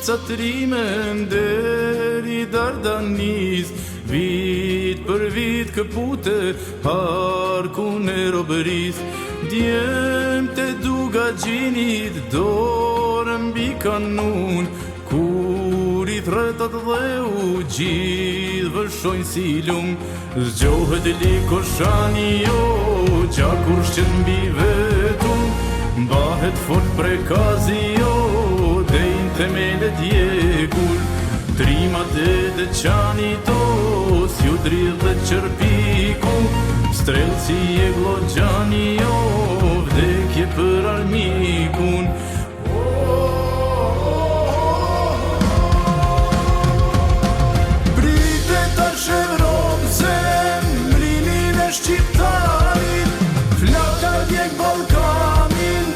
drenica trime deri Dardanis, vit për vit këpute harkun e robëris. Djem të duga gjinit dorën mbi kanun, kur i thretat dhe u gjithë vëshojnë si lum. Zgjohet likoshani jo, gjakur shqet mbi vetun, mbahet fort prekazi jo, dejnë themelet jekur. Trimat e të qani to, s'ju dridh dhe qërpiku, strelci e glogjani jo, vdekje për armikun. Shqiptarin, flaka djek Balkanin,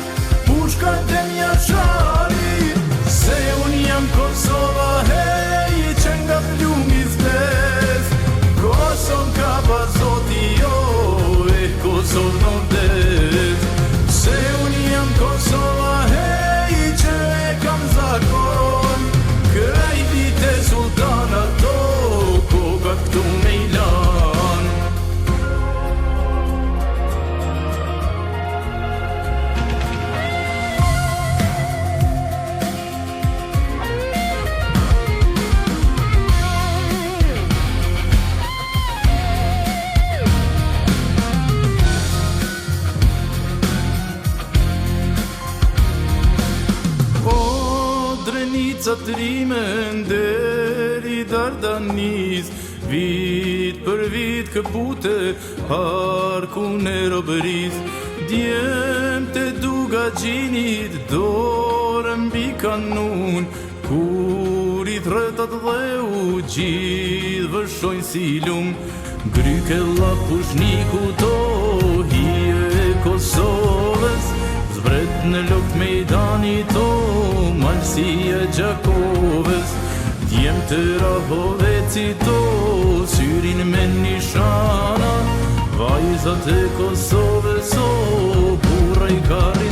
pushka të mjasharin. Se unë jam Kosova, hej, që nga plumi zdes. Kosov ka bazoti jo, Kosov në vdes. Se unë jam Kosova, hej, që e kam zakon. Kraj vite sultana to, koga këtu me ilan. Drenica trime deri Dardanis, vit për vit këpute harkun e robëris. Djem të duga gjinit dorën mbi kanun, kur i thretat dhe u gjithë vëshojnë si lum. Grykella pushniku to, hije e Kosovës, zbret në lokt mejdani to, malsi e Gjakovës. Djem të Rahoveci to, syrin me nishana, vajzat e Kosovës o, burra i karin